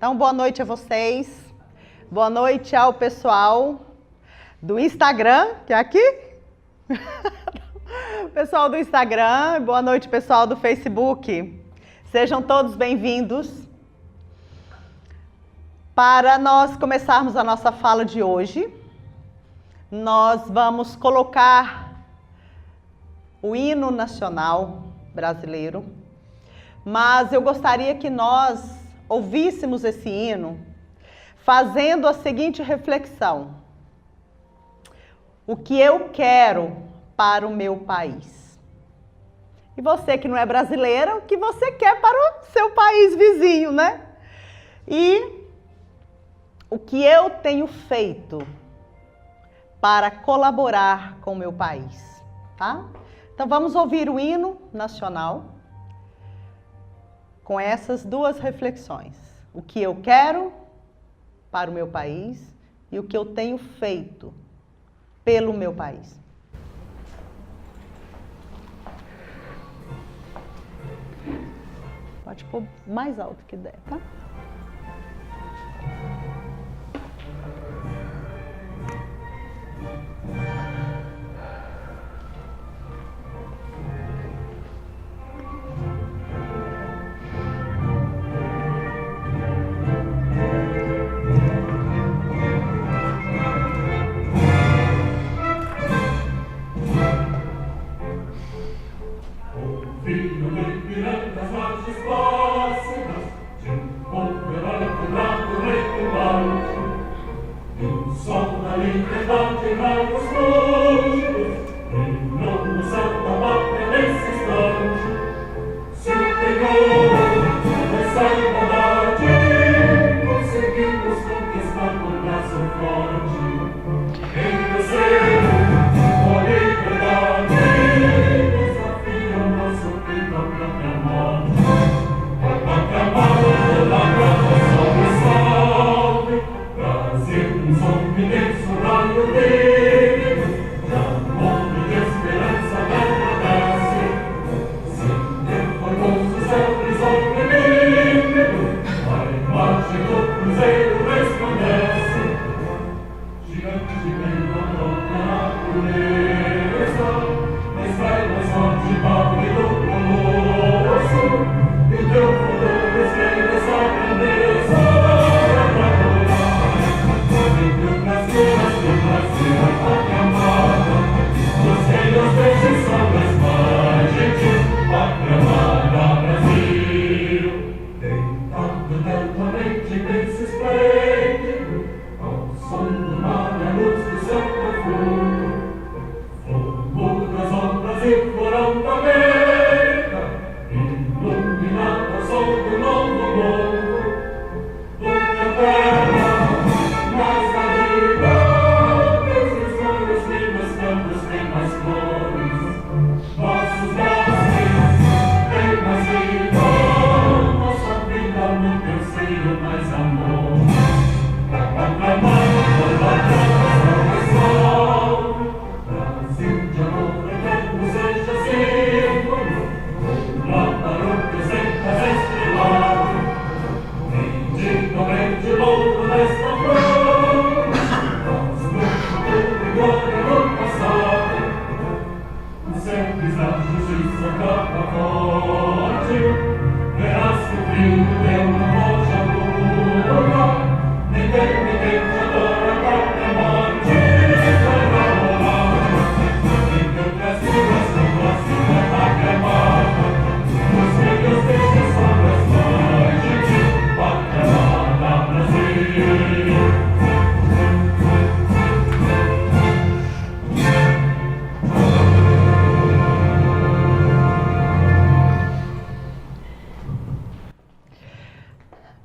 Então, boa noite a vocês. Boa noite ao pessoal do Instagram, que é aqui. Pessoal do Instagram, boa noite pessoal do Facebook. Sejam todos bem-vindos. Para nós começarmos a nossa fala de hoje, nós vamos colocar o hino nacional brasileiro, mas eu gostaria que nós ouvíssemos esse hino fazendo a seguinte reflexão: o que eu quero para o meu país? E você que não é brasileira, o que você quer para o seu país vizinho, né? E o que eu tenho feito para colaborar com o meu país, tá? Então vamos ouvir o hino nacional com essas duas reflexões: o que eu quero para o meu país e o que eu tenho feito pelo meu país. Pode pôr mais alto que der, tá?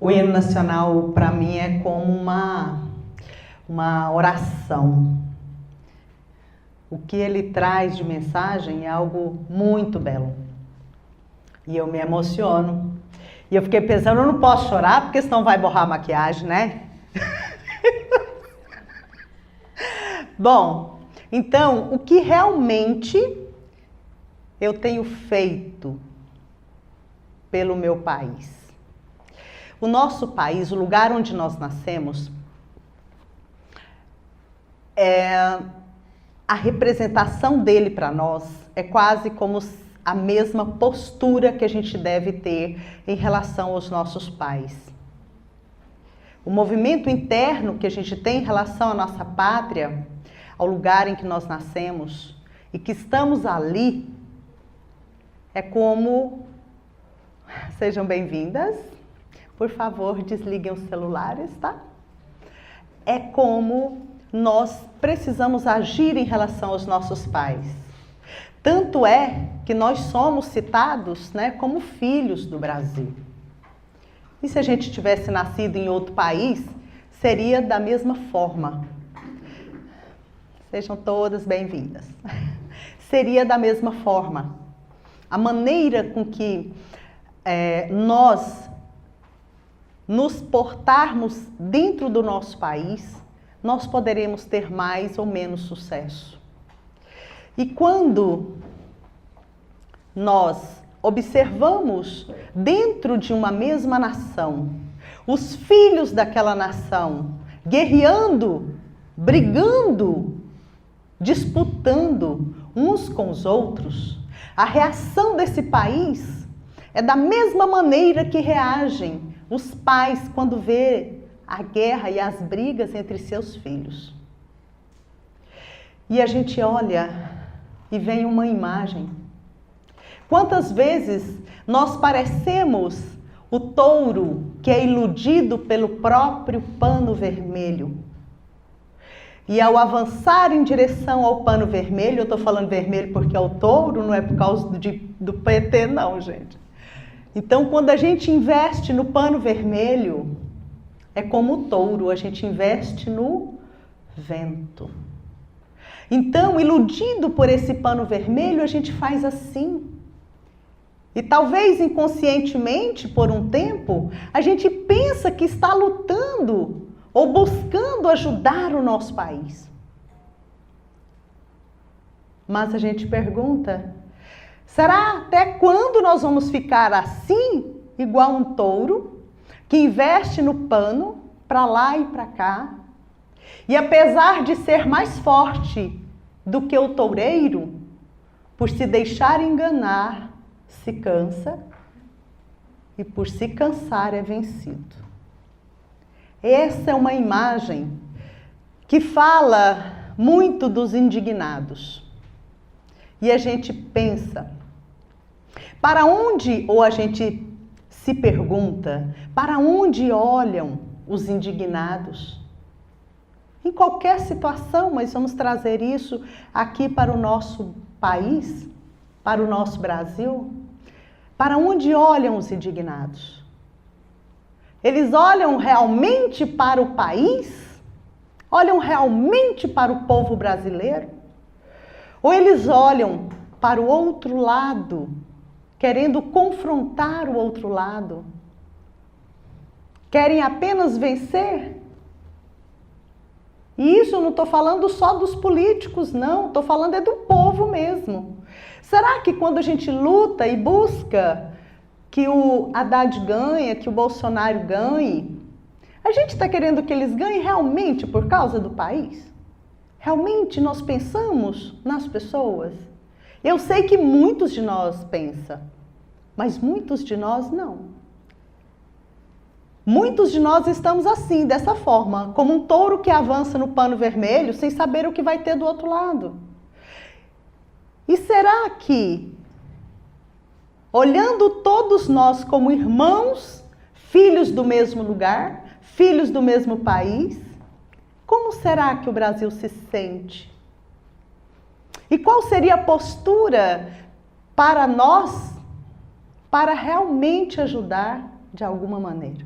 O hino nacional, para mim, é como uma oração. O que ele traz de mensagem é algo muito belo. E eu me emociono. E eu fiquei pensando, eu não posso chorar, porque senão vai borrar a maquiagem, né? Bom, então, o que realmente eu tenho feito pelo meu país? O nosso país, o lugar onde nós nascemos, a representação dele para nós é quase como a mesma postura que a gente deve ter em relação aos nossos pais. O movimento interno que a gente tem em relação à nossa pátria, ao lugar em que nós nascemos e que estamos ali, é como... Sejam bem-vindas. Por favor, desliguem os celulares, tá? É como nós precisamos agir em relação aos nossos pais. Tanto é que nós somos citados, né, como filhos do Brasil. E se a gente tivesse nascido em outro país, seria da mesma forma. Sejam todas bem-vindas. Seria da mesma forma. A maneira com que nós nos portarmos dentro do nosso país, nós poderemos ter mais ou menos sucesso. E quando nós observamos dentro de uma mesma nação, os filhos daquela nação guerreando, brigando, disputando uns com os outros, a reação desse país é da mesma maneira que reagem os pais quando vê a guerra e as brigas entre seus filhos. E a gente olha e vem uma imagem. Quantas vezes nós parecemos o touro que é iludido pelo próprio pano vermelho? E ao avançar em direção ao pano vermelho, eu estou falando vermelho porque é o touro, não é por causa do PT não, gente. Então, quando a gente investe no pano vermelho, é como o touro, a gente investe no vento. Então, iludido por esse pano vermelho, a gente faz assim. E talvez inconscientemente, por um tempo, a gente pensa que está lutando ou buscando ajudar o nosso país. Mas a gente pergunta, será até quando nós vamos ficar assim, igual um touro, que investe no pano, para lá e para cá, e apesar de ser mais forte do que o toureiro, por se deixar enganar, se cansa, e por se cansar é vencido. Essa é uma imagem que fala muito dos indignados. E a gente pensa, para onde, ou a gente se pergunta, para onde olham os indignados? Em qualquer situação, mas vamos trazer isso aqui para o nosso país, para o nosso Brasil. Para onde olham os indignados? Eles olham realmente para o país? Olham realmente para o povo brasileiro? Ou eles olham para o outro lado, querendo confrontar o outro lado? Querem apenas vencer? E isso eu não estou falando só dos políticos, não. Estou falando é do povo mesmo. Será que quando a gente luta e busca que o Haddad ganhe, que o Bolsonaro ganhe, a gente está querendo que eles ganhem realmente por causa do país? Realmente nós pensamos nas pessoas? Eu sei que muitos de nós pensam, mas muitos de nós não. Muitos de nós estamos assim, dessa forma, como um touro que avança no pano vermelho sem saber o que vai ter do outro lado. E será que, olhando todos nós como irmãos, filhos do mesmo lugar, filhos do mesmo país, como será que o Brasil se sente? E qual seria a postura para nós, para realmente ajudar de alguma maneira?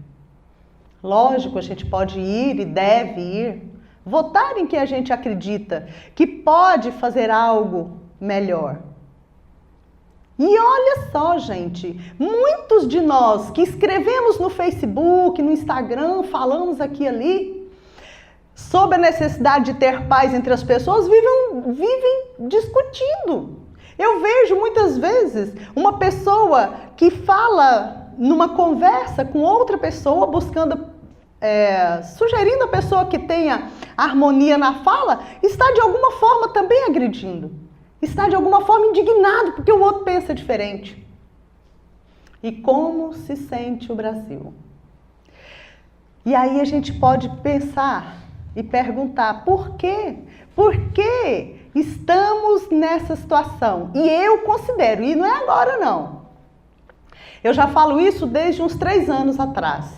Lógico, a gente pode ir e deve ir, votar em que a gente acredita que pode fazer algo melhor. E olha só, gente, muitos de nós que escrevemos no Facebook, no Instagram, falamos aqui e ali, sobre a necessidade de ter paz entre as pessoas, vivem discutindo. Eu vejo muitas vezes uma pessoa que fala numa conversa com outra pessoa, buscando, sugerindo a pessoa que tenha harmonia na fala, está de alguma forma também agredindo. Está de alguma forma indignado porque o outro pensa diferente. E como se sente o Brasil? E aí a gente pode pensar e perguntar, por quê? Por que estamos nessa situação? E eu considero, e não é agora não. Eu já falo isso desde uns 3 anos atrás.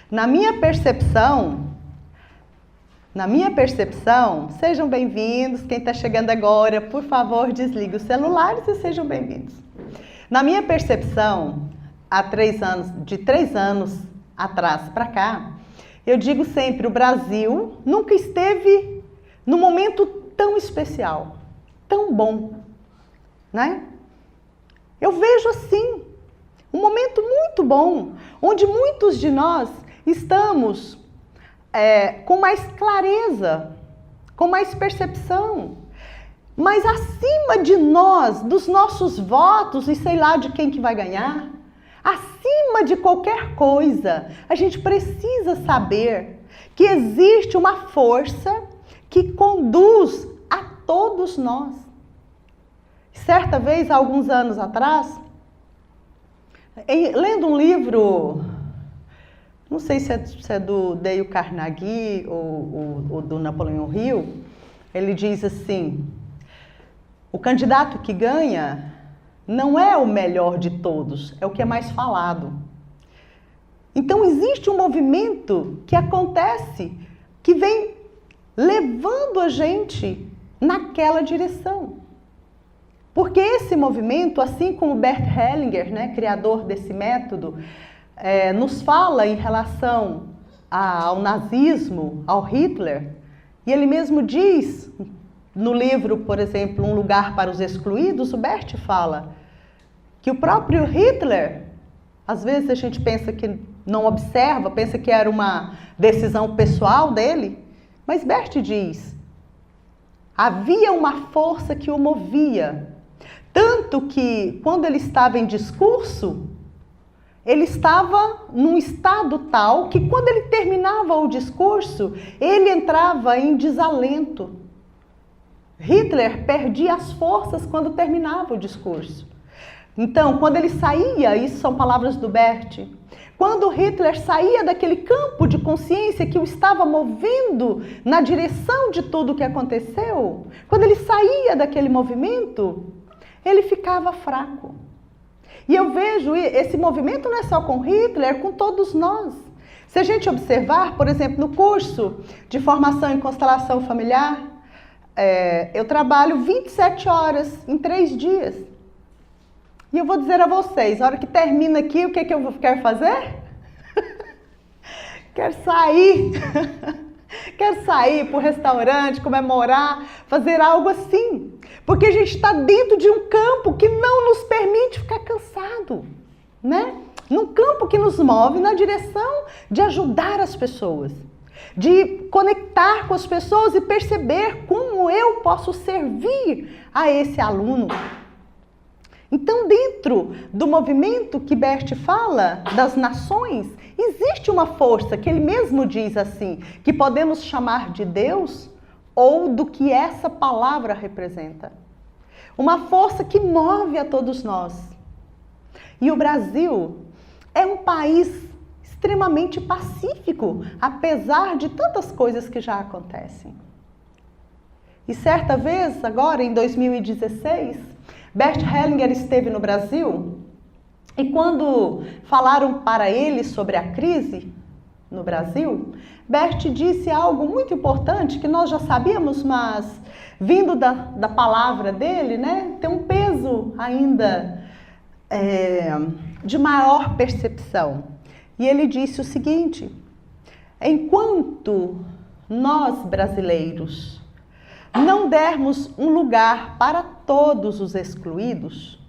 Na minha percepção, sejam bem-vindos, quem está chegando agora, por favor, desligue os celulares e sejam bem-vindos. Na minha percepção, de 3 anos atrás para cá, eu digo sempre, o Brasil nunca esteve num momento tão especial, tão bom, né? Eu vejo assim, um momento muito bom, onde muitos de nós estamos com mais clareza, com mais percepção, mas acima de nós, dos nossos votos e sei lá de quem que vai ganhar, acima de qualquer coisa, a gente precisa saber que existe uma força que conduz a todos nós. Certa vez, há alguns anos atrás, lendo um livro, não sei se é do Dale Carnegie ou do Napoleão Hill, ele diz assim, o candidato que ganha não é o melhor de todos, é o que é mais falado. Então existe um movimento que acontece, que vem levando a gente naquela direção. Porque esse movimento, assim como Bert Hellinger, né, criador desse método, nos fala em relação ao nazismo, ao Hitler, e ele mesmo diz, no livro, por exemplo, Um Lugar para os Excluídos, o Bert fala que o próprio Hitler, às vezes a gente pensa que não observa, pensa que era uma decisão pessoal dele, mas Bert diz, havia uma força que o movia, tanto que quando ele estava em discurso, ele estava num estado tal que quando ele terminava o discurso, ele entrava em desalento. Hitler perdia as forças quando terminava o discurso. Então, quando ele saía, isso são palavras do Bert, quando Hitler saía daquele campo de consciência que o estava movendo na direção de tudo o que aconteceu, quando ele saía daquele movimento, ele ficava fraco. E eu vejo esse movimento não é só com Hitler, é com todos nós. Se a gente observar, por exemplo, no curso de formação em constelação familiar, eu trabalho 27 horas em 3 dias. E eu vou dizer a vocês, a hora que termina aqui, o que eu quero fazer? Quero sair. Quero sair para o restaurante, comemorar, fazer algo assim. Porque a gente está dentro de um campo que não nos permite ficar cansado, né? Num campo que nos move na direção de ajudar as pessoas, de conectar com as pessoas e perceber como eu posso servir a esse aluno. Então, dentro do movimento que Bert fala, das nações, existe uma força que ele mesmo diz assim, que podemos chamar de Deus ou do que essa palavra representa. Uma força que move a todos nós. E o Brasil é um país extremamente pacífico, apesar de tantas coisas que já acontecem. E certa vez, agora em 2016, Bert Hellinger esteve no Brasil e quando falaram para ele sobre a crise no Brasil, Bert disse algo muito importante que nós já sabíamos, mas vindo da palavra dele, né, tem um peso ainda de maior percepção. E ele disse o seguinte, enquanto nós brasileiros não dermos um lugar para todos os excluídos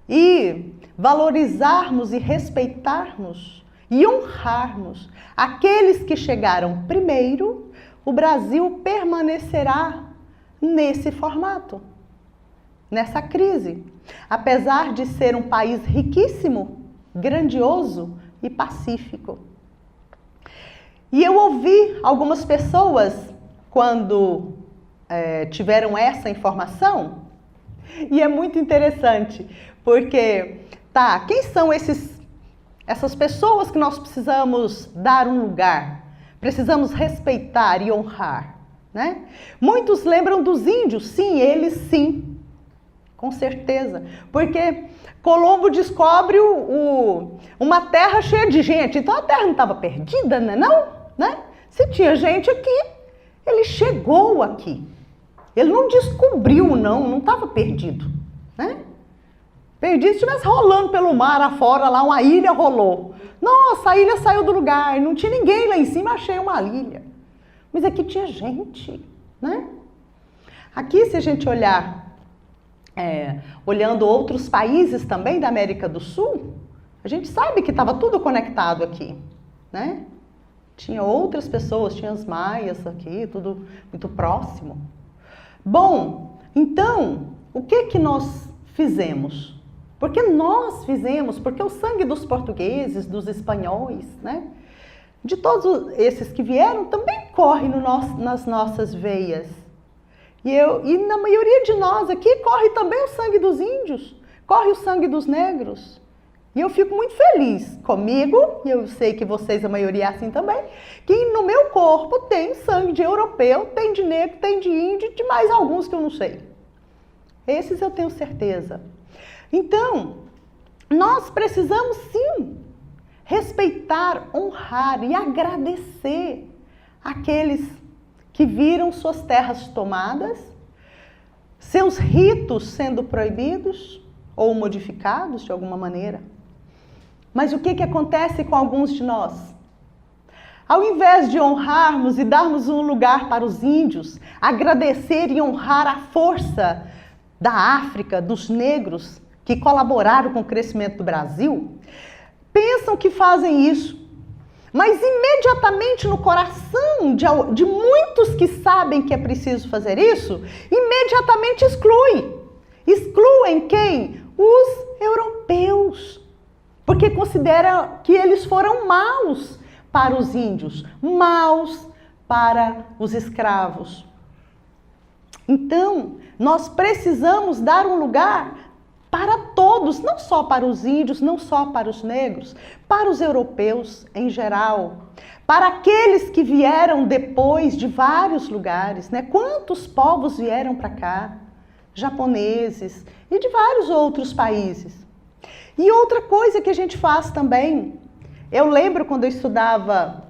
e valorizarmos e respeitarmos e honrarmos aqueles que chegaram primeiro, o Brasil permanecerá nesse formato, nessa crise. Apesar de ser um país riquíssimo, grandioso e pacífico. E eu ouvi algumas pessoas, quando tiveram essa informação, e é muito interessante, porque, quem são essas pessoas que nós precisamos dar um lugar, precisamos respeitar e honrar, né? Muitos lembram dos índios, sim, eles sim, com certeza, porque Colombo descobre uma terra cheia de gente, então a terra não estava perdida, né? Se tinha gente aqui, ele chegou aqui. Ele não descobriu, não estava perdido, né? Perdido se estivesse rolando pelo mar afora, lá uma ilha rolou. Nossa, a ilha saiu do lugar, não tinha ninguém lá em cima, achei uma ilha. Mas aqui tinha gente, né? Aqui, se a gente olhar, olhando outros países também da América do Sul, a gente sabe que estava tudo conectado aqui, né? Tinha outras pessoas, tinha as maias aqui, tudo muito próximo. Bom, então, o que nós fizemos? Porque nós fizemos, porque o sangue dos portugueses, dos espanhóis, né? De todos esses que vieram, também corre nas nossas veias. E na maioria de nós aqui corre também o sangue dos índios, corre o sangue dos negros. E eu fico muito feliz comigo, e eu sei que vocês, a maioria é assim também, que no meu corpo tem sangue de europeu, tem de negro, tem de índio, de mais alguns que eu não sei. Esses eu tenho certeza. Então, nós precisamos sim respeitar, honrar e agradecer aqueles que viram suas terras tomadas, seus ritos sendo proibidos ou modificados de alguma maneira. Mas o que acontece com alguns de nós? Ao invés de honrarmos e darmos um lugar para os índios, agradecer e honrar a força da África, dos negros que colaboraram com o crescimento do Brasil, pensam que fazem isso. Mas imediatamente no coração de muitos que sabem que é preciso fazer isso, imediatamente excluem quem? Os europeus. Porque considera que eles foram maus para os índios, maus para os escravos. Então, nós precisamos dar um lugar para todos, não só para os índios, não só para os negros, para os europeus em geral, para aqueles que vieram depois de vários lugares, né? Quantos povos vieram para cá? Japoneses e de vários outros países. E outra coisa que a gente faz também, eu lembro quando eu estudava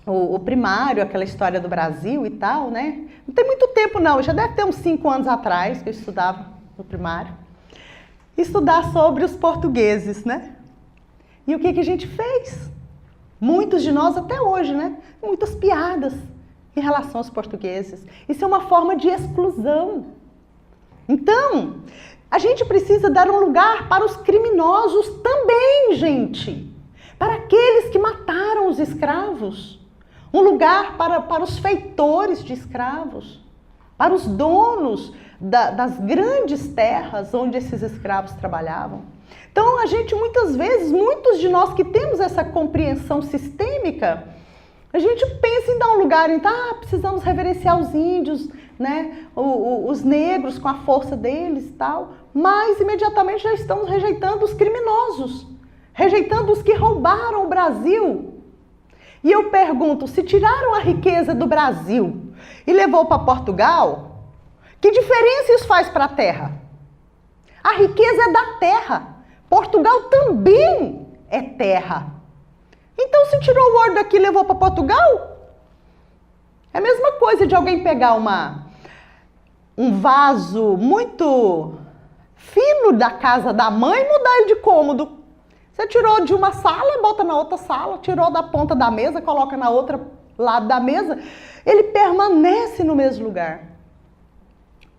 o primário, aquela história do Brasil e tal, né? Não tem muito tempo não, já deve ter uns 5 anos atrás que eu estudava no primário. Estudar sobre os portugueses, né? E o que a gente fez? Muitos de nós até hoje, né? Muitas piadas em relação aos portugueses. Isso é uma forma de exclusão. Então, a gente precisa dar um lugar para os criminosos também, gente. Para aqueles que mataram os escravos. Um lugar para os feitores de escravos. Para os donos das grandes terras onde esses escravos trabalhavam. Então, a gente muitas vezes, muitos de nós que temos essa compreensão sistêmica, a gente pensa em dar um lugar, precisamos reverenciar os índios, né? Os negros com a força deles e tal, mas imediatamente já estamos rejeitando os criminosos, rejeitando os que roubaram o Brasil. E eu pergunto, se tiraram a riqueza do Brasil e levou para Portugal, que diferença isso faz para a terra? A riqueza é da terra. Portugal também é terra. Então, se tirou o ouro daqui e levou para Portugal, é a mesma coisa de alguém pegar um vaso muito fino da casa da mãe e mudar ele de cômodo. Você tirou de uma sala, bota na outra sala, tirou da ponta da mesa, coloca na outra lado da mesa, ele permanece no mesmo lugar.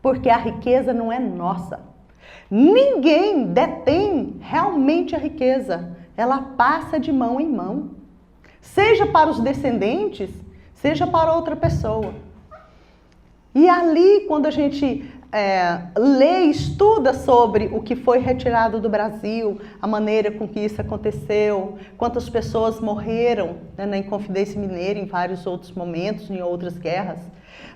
Porque a riqueza não é nossa. Ninguém detém realmente a riqueza. Ela passa de mão em mão. Seja para os descendentes, seja para outra pessoa. E ali, quando a gente lê e estuda sobre o que foi retirado do Brasil, a maneira com que isso aconteceu, quantas pessoas morreram, né, na Inconfidência Mineira, em vários outros momentos, em outras guerras,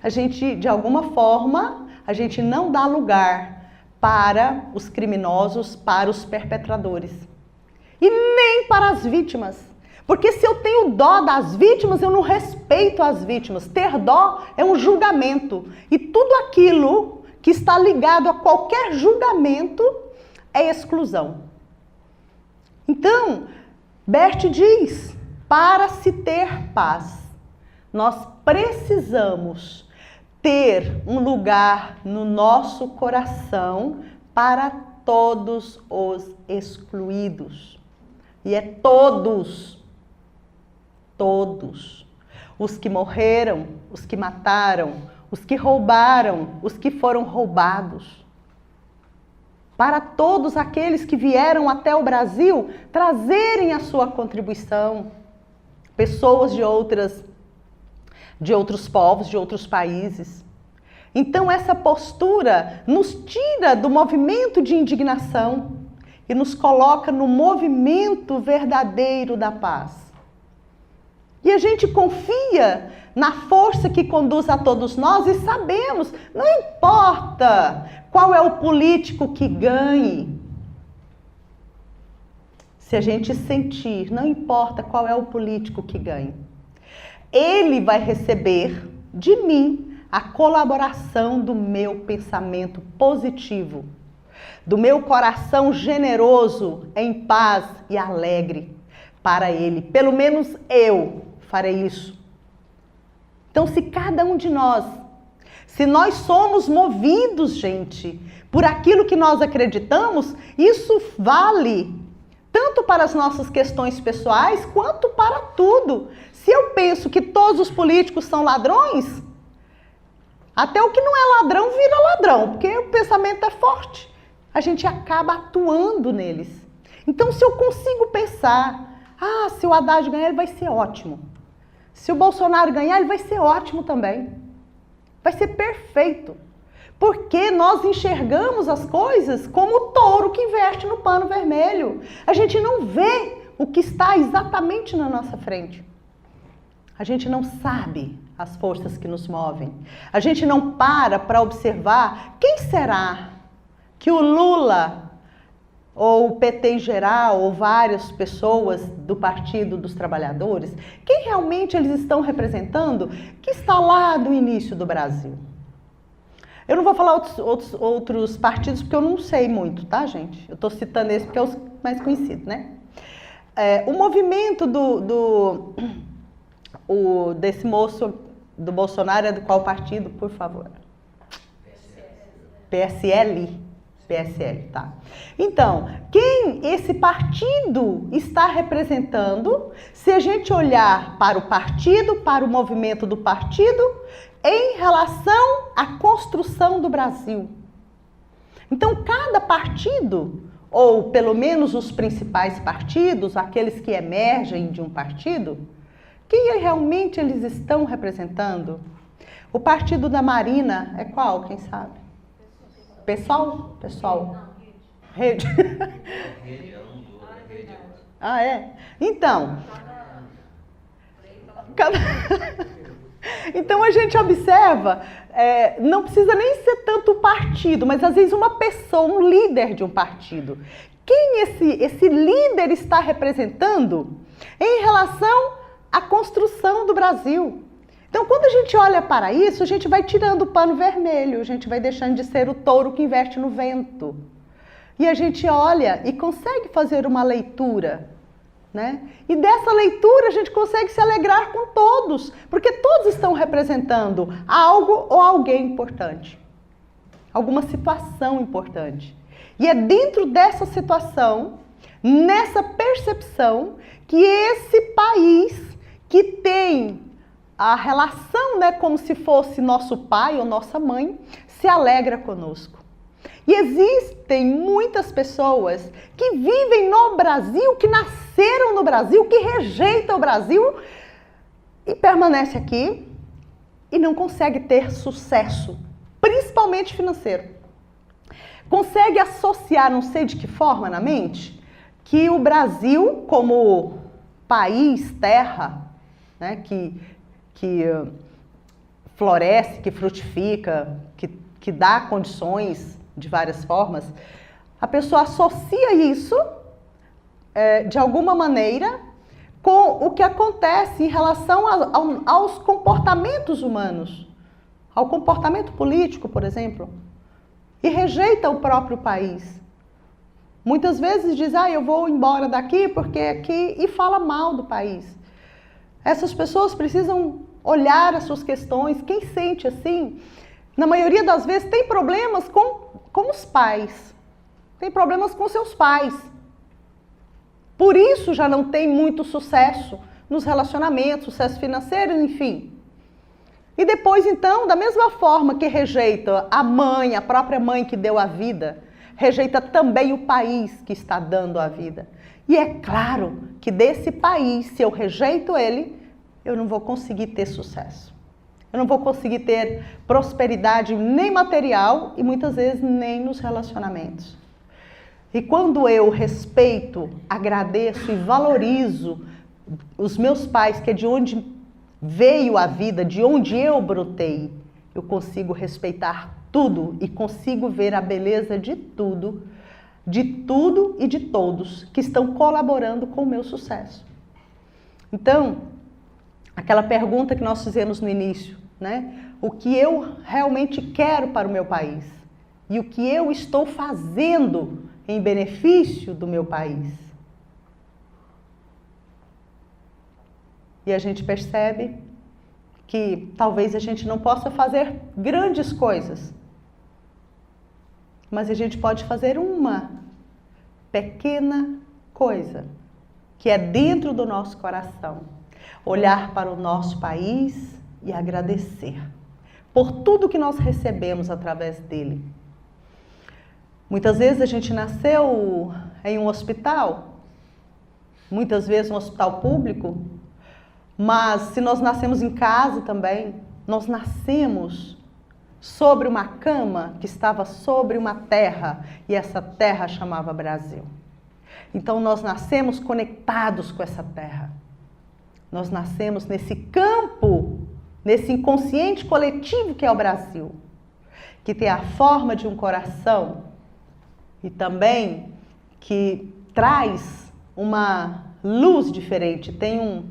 a gente, de alguma forma, a gente não dá lugar para os criminosos, para os perpetradores. E nem para as vítimas. Porque se eu tenho dó das vítimas, eu não respeito as vítimas. Ter dó é um julgamento. E tudo aquilo que está ligado a qualquer julgamento é exclusão. Então, Bert diz, para se ter paz, nós precisamos ter um lugar no nosso coração para todos os excluídos. E é todos. Os que morreram, os que mataram, os que roubaram, os que foram roubados. Para todos aqueles que vieram até o Brasil trazerem a sua contribuição. Pessoas de outros povos, de outros países. Então essa postura nos tira do movimento de indignação e nos coloca no movimento verdadeiro da paz. E a gente confia na força que conduz a todos nós e sabemos, não importa qual é o político que ganhe. Se a gente sentir, não importa qual é o político que ganhe, ele vai receber de mim a colaboração do meu pensamento positivo, do meu coração generoso, em paz e alegre para ele. Pelo menos eu farei isso. Então, se cada um de nós, se nós somos movidos, gente, por aquilo que nós acreditamos, isso vale tanto para as nossas questões pessoais, quanto para tudo. Se eu penso que todos os políticos são ladrões, até o que não é ladrão vira ladrão, porque o pensamento é forte. A gente acaba atuando neles. Então, se eu consigo pensar, se o Haddad ganhar, ele vai ser ótimo. Se o Bolsonaro ganhar, ele vai ser ótimo também. Vai ser perfeito. Porque nós enxergamos as coisas como o touro que investe no pano vermelho. A gente não vê o que está exatamente na nossa frente. A gente não sabe as forças que nos movem. A gente não para observar quem será que o Lula, ou o PT em geral, ou várias pessoas do Partido dos Trabalhadores, quem realmente eles estão representando, que está lá do início do Brasil. Eu não vou falar outros partidos, porque eu não sei muito, tá, gente? Eu estou citando esse porque é os mais conhecidos, né? O movimento desse moço do Bolsonaro é do qual partido, por favor? PSL. PSL, tá. Então, quem esse partido está representando, se a gente olhar para o partido, para o movimento do partido, em relação à construção do Brasil. Então, cada partido, ou pelo menos os principais partidos, aqueles que emergem de um partido, quem realmente eles estão representando? O partido da Marina é qual, quem sabe? Pessoal? Rede. É? Então. Então a gente observa, não precisa nem ser tanto o partido, mas às vezes uma pessoa, um líder de um partido. Quem esse líder está representando em relação à construção do Brasil? Então, quando a gente olha para isso, a gente vai tirando o pano vermelho, a gente vai deixando de ser o touro que investe no vento. E a gente olha e consegue fazer uma leitura, né? E dessa leitura a gente consegue se alegrar com todos, porque todos estão representando algo ou alguém importante, alguma situação importante. E é dentro dessa situação, nessa percepção, que esse país que tem a relação, né, como se fosse nosso pai ou nossa mãe, se alegra conosco. E existem muitas pessoas que vivem no Brasil, que nasceram no Brasil, que rejeitam o Brasil e permanecem aqui e não conseguem ter sucesso principalmente financeiro. Consegue associar, não sei de que forma na mente, que o Brasil, como país, terra, né, que floresce, que frutifica, que dá condições de várias formas, a pessoa associa isso, de alguma maneira, com o que acontece em relação aos comportamentos humanos, ao comportamento político, por exemplo, e rejeita o próprio país. Muitas vezes diz, eu vou embora daqui porque aqui, e fala mal do país. Essas pessoas precisam olhar as suas questões. Quem sente assim, na maioria das vezes, tem problemas com os pais, tem problemas com seus pais. Por isso já não tem muito sucesso nos relacionamentos, sucesso financeiro, enfim. E depois, então, da mesma forma que rejeita a mãe, a própria mãe que deu a vida, rejeita também o país que está dando a vida. E é claro que desse país, se eu rejeito ele, eu não vou conseguir ter sucesso. Eu não vou conseguir ter prosperidade nem material e muitas vezes nem nos relacionamentos. E quando eu respeito, agradeço e valorizo os meus pais, que é de onde veio a vida, de onde eu brotei, eu consigo respeitar tudo e consigo ver a beleza de tudo e de todos que estão colaborando com o meu sucesso. Então, aquela pergunta que nós fizemos no início, né? O que eu realmente quero para o meu país e o que eu estou fazendo em benefício do meu país. E a gente percebe que talvez a gente não possa fazer grandes coisas, mas a gente pode fazer uma pequena coisa, que é dentro do nosso coração. Olhar para o nosso país e agradecer por tudo que nós recebemos através dele. Muitas vezes a gente nasceu em um hospital, muitas vezes um hospital público, mas se nós nascemos em casa também, nós nascemos sobre uma cama que estava sobre uma terra, e essa terra chamava Brasil. Então nós nascemos conectados com essa terra. Nós nascemos nesse campo, nesse inconsciente coletivo que é o Brasil, que tem a forma de um coração e também que traz uma luz diferente. Tem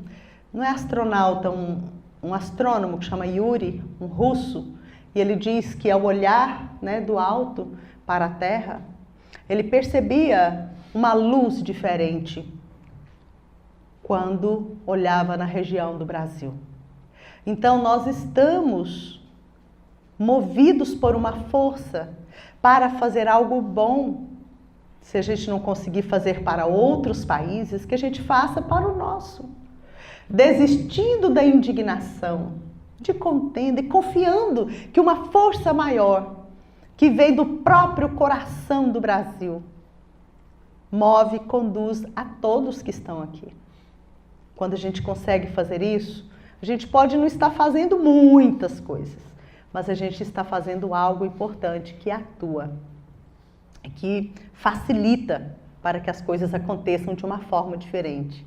não é astronauta, um astrônomo que chama Yuri, um russo, e ele diz que ao olhar, né, do alto para a Terra, ele percebia uma luz diferente quando olhava na região do Brasil. Então nós estamos movidos por uma força para fazer algo bom. Se a gente não conseguir fazer para outros países, que a gente faça para o nosso. Desistindo da indignação, de contenda e confiando que uma força maior, que vem do próprio coração do Brasil, move e conduz a todos que estão aqui. Quando a gente consegue fazer isso, a gente pode não estar fazendo muitas coisas, mas a gente está fazendo algo importante que atua, que facilita para que as coisas aconteçam de uma forma diferente.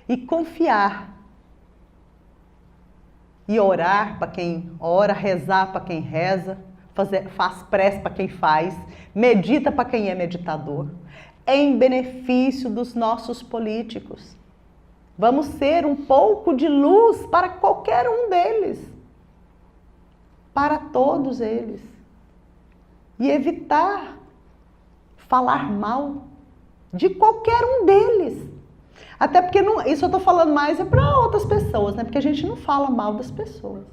E confiar. E orar para quem ora, rezar para quem reza, faz prece para quem faz, medita para quem é meditador, em benefício dos nossos políticos. Vamos ser um pouco de luz para qualquer um deles, para todos eles, e evitar falar mal de qualquer um deles. Até porque isso eu estou falando mais para outras pessoas, né? Porque a gente não fala mal das pessoas.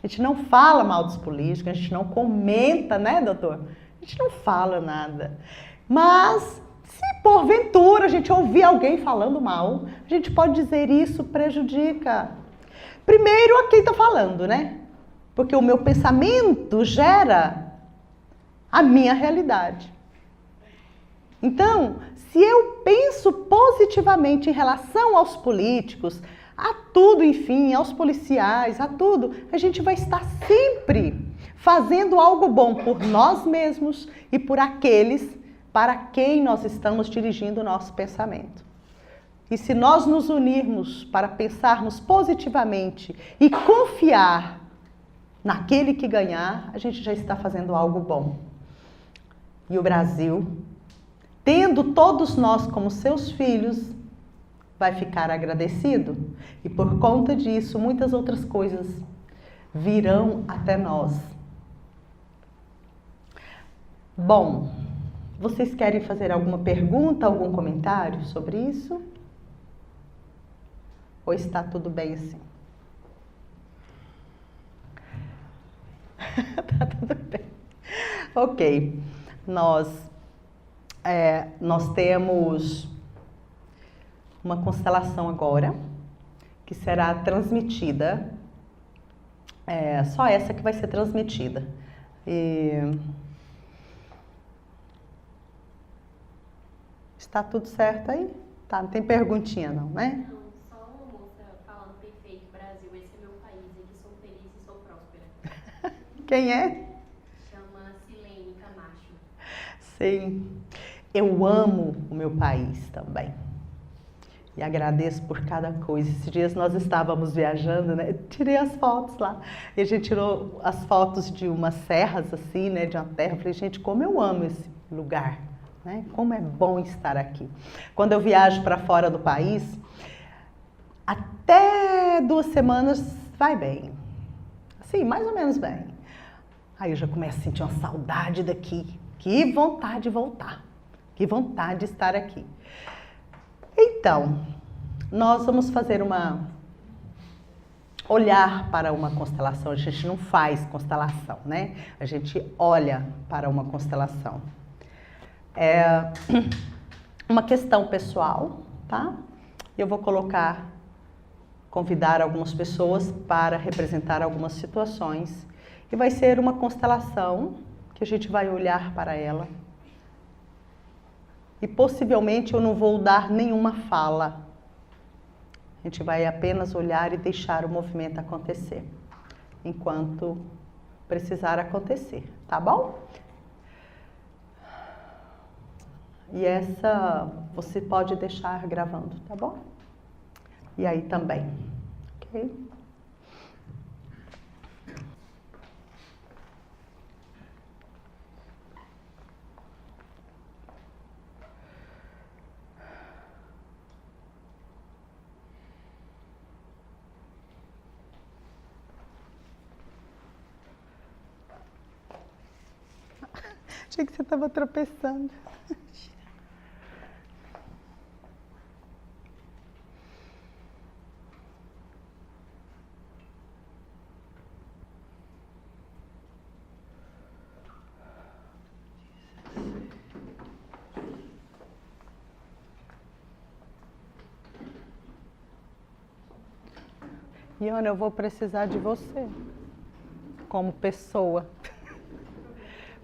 A gente não fala mal dos políticos, a gente não comenta, né, doutor? A gente não fala nada. Mas, se porventura a gente ouvir alguém falando mal, a gente pode dizer isso prejudica. Primeiro a quem está falando, né? Porque o meu pensamento gera a minha realidade. Então, se eu penso positivamente em relação aos políticos, a tudo, enfim, aos policiais, a tudo, a gente vai estar sempre fazendo algo bom por nós mesmos e por aqueles para quem nós estamos dirigindo o nosso pensamento. E se nós nos unirmos para pensarmos positivamente e confiar naquele que ganhar, a gente já está fazendo algo bom. E o Brasil, tendo todos nós como seus filhos, vai ficar agradecido. E por conta disso, muitas outras coisas virão até nós. Bom, vocês querem fazer alguma pergunta, algum comentário sobre isso? Ou está tudo bem assim? Tá tudo bem. Ok. Nós temos uma constelação agora que será transmitida. Só essa que vai ser transmitida. Está tudo certo aí? Tá, não tem perguntinha não, né? Não, só uma moça falando perfeito, Brasil, esse é meu país, aqui sou feliz e sou próspera. Quem é? Chama Silene Camacho. Sim, eu amo o meu país também. E agradeço por cada coisa. Esses dias nós estávamos viajando, né? Eu tirei as fotos lá. E a gente tirou as fotos de umas serras assim, né? De uma terra. Eu falei, gente, como eu amo esse lugar. Né? Como é bom estar aqui. Quando eu viajo para fora do país, até 2 semanas vai bem. Assim, mais ou menos bem. Aí eu já começo a sentir uma saudade daqui. Que vontade de voltar. Que vontade de estar aqui. Então, nós vamos fazer olhar para uma constelação. A gente não faz constelação, né? A gente olha para uma constelação. É uma questão pessoal, tá? Eu vou convidar algumas pessoas para representar algumas situações e vai ser uma constelação que a gente vai olhar para ela e possivelmente eu não vou dar nenhuma fala. A gente vai apenas olhar e deixar o movimento acontecer enquanto precisar acontecer, tá bom? E essa você pode deixar gravando, tá bom? E aí também, ok? Achei que você estava tropeçando. Iona, eu vou precisar de você como pessoa.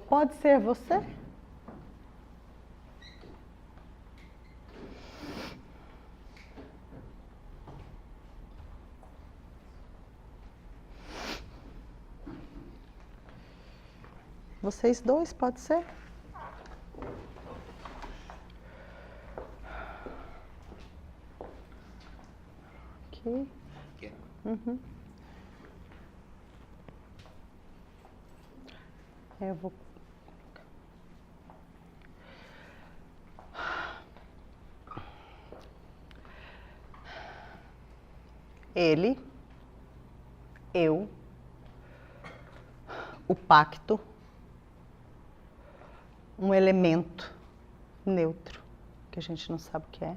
Pode ser você? Vocês dois, pode ser? Ok. Uhum. Eu vou... Ele, eu, o pacto, um elemento neutro, que a gente não sabe o que é.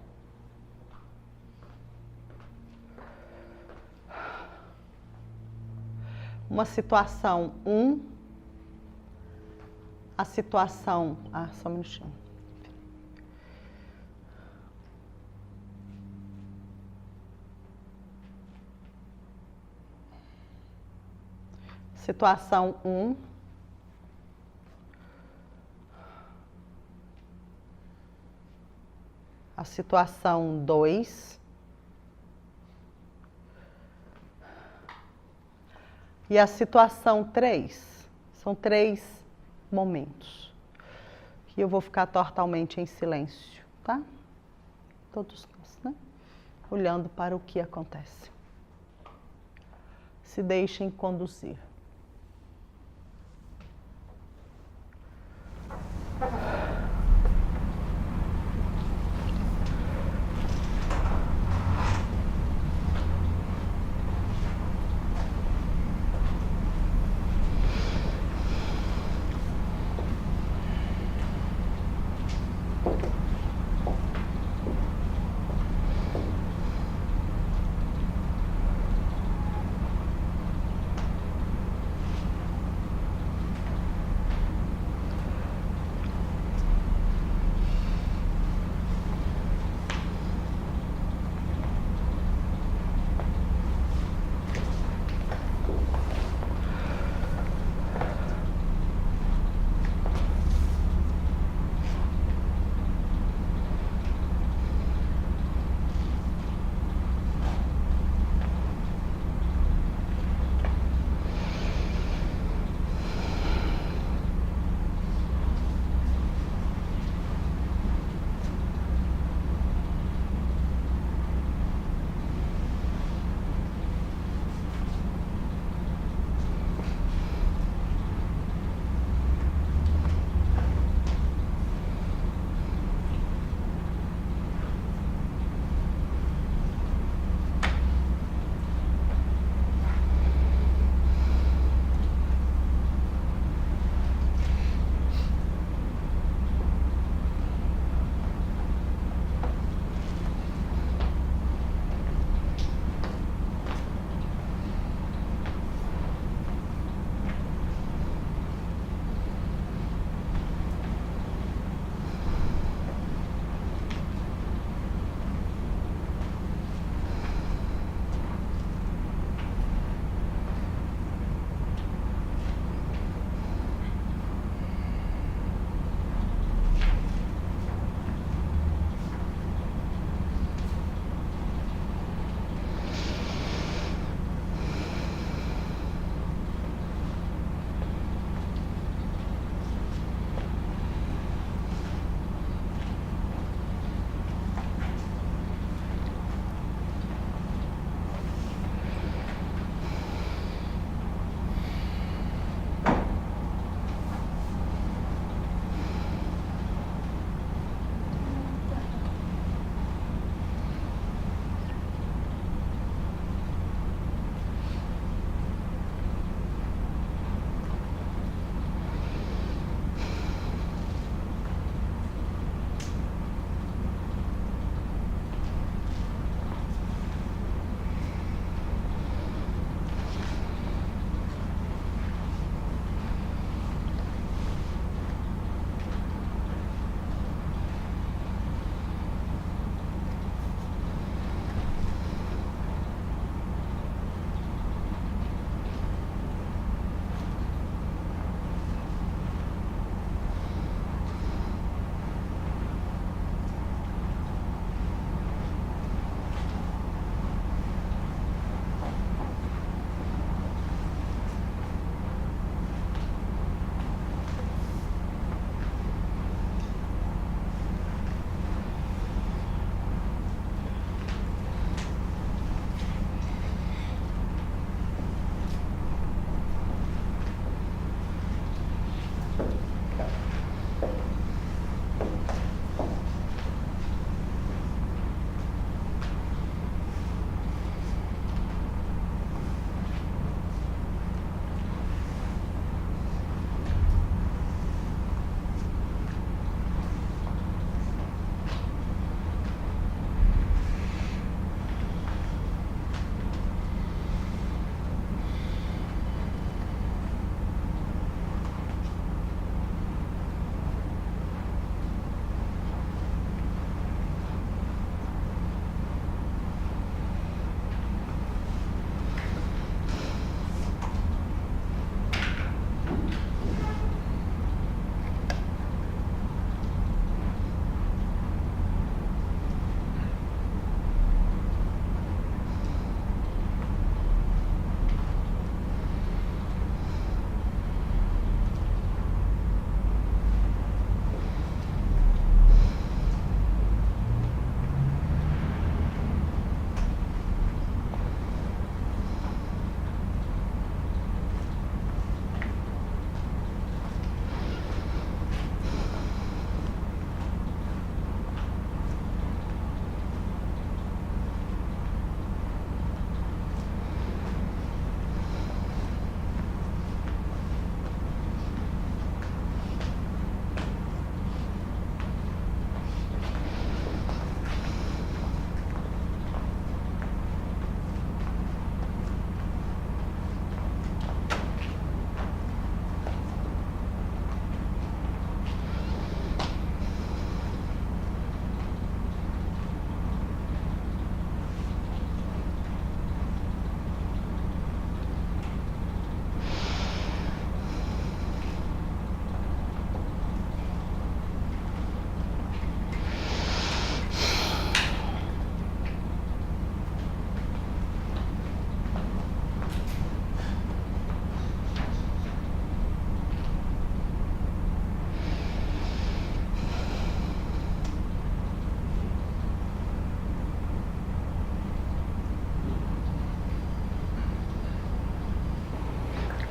Uma situação a situação... só um minutinho. Situação 1. A situação 2. E a situação 3, são 3 momentos. Que eu vou ficar totalmente em silêncio, tá? Todos nós, né? Olhando para o que acontece. Se deixem conduzir.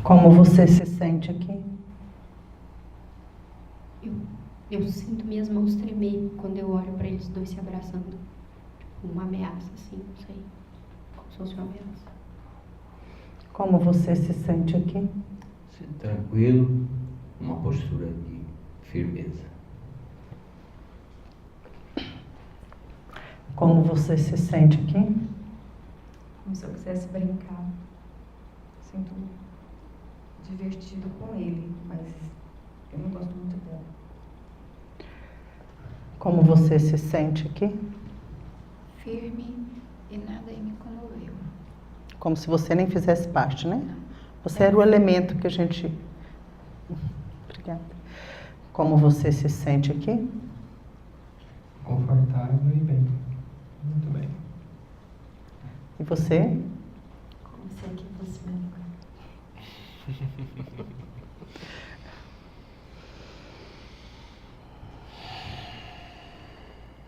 Como você se sente aqui? Eu sinto minhas mãos tremer quando eu olho para eles dois se abraçando. Tipo, uma ameaça, assim, não sei. Como se fosse uma ameaça. Como você se sente aqui? Tranquilo, uma postura de firmeza. Como você se sente aqui? Como se eu quisesse brincar. Sinto divertido com ele, mas eu não gosto muito dela. Como você se sente aqui? Firme e nada aí me comoveu. Como se você nem fizesse parte, né? Você era o elemento que a gente... Obrigada. Como você se sente aqui? Confortável e bem. Muito bem. E você? Como se aqui fosse meu lugar.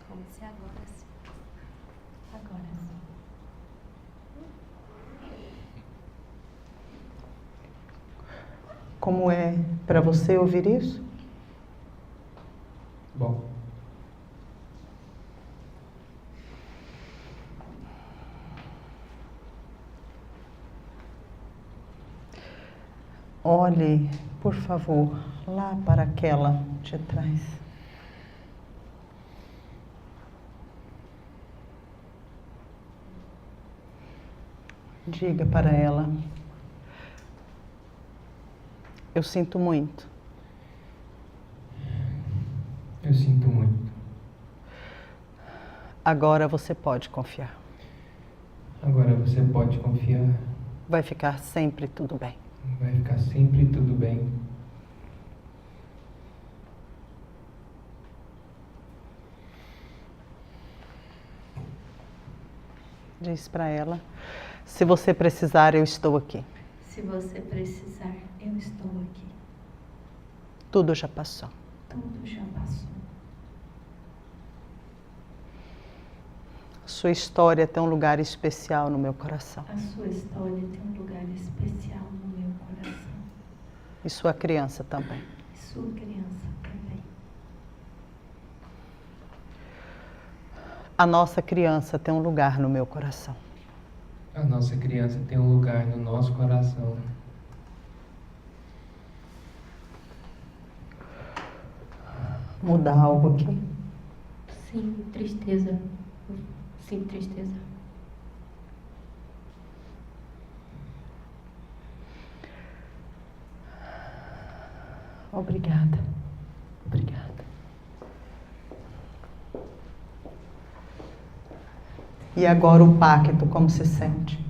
Como se agora sim. Agora sim. Como é para você ouvir isso? Bom, Olhe, por favor, lá para aquela de trás. Diga para ela: eu sinto muito. eu sinto muito. Agora você pode confiar. Agora você pode confiar. Vai ficar sempre tudo bem. Vai ficar sempre tudo bem. Diz para ela: se você precisar, eu estou aqui. Se você precisar, eu estou aqui. Tudo já passou. Tudo já passou. Sua história tem um lugar especial no meu coração. A sua história tem um lugar especial no meu coração. E sua criança também. E sua criança também. A nossa criança tem um lugar no meu coração. A nossa criança tem um lugar no nosso coração. Muda algo aqui? Sim, tristeza. Sim, tristeza. Obrigada. Obrigada. E agora o pacto, como se sente?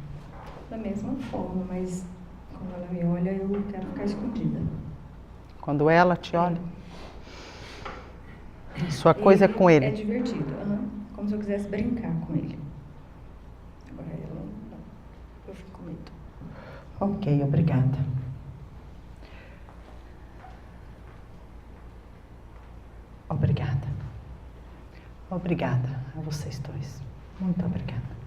Da mesma forma, mas quando ela me olha, eu quero ficar escondida. Quando ela te olha? Sua coisa é com ele. É divertido, como se eu quisesse brincar com ele. Agora ela não. Eu fico com medo. Ok, obrigada. Obrigada. Obrigada a vocês dois. Muito obrigada.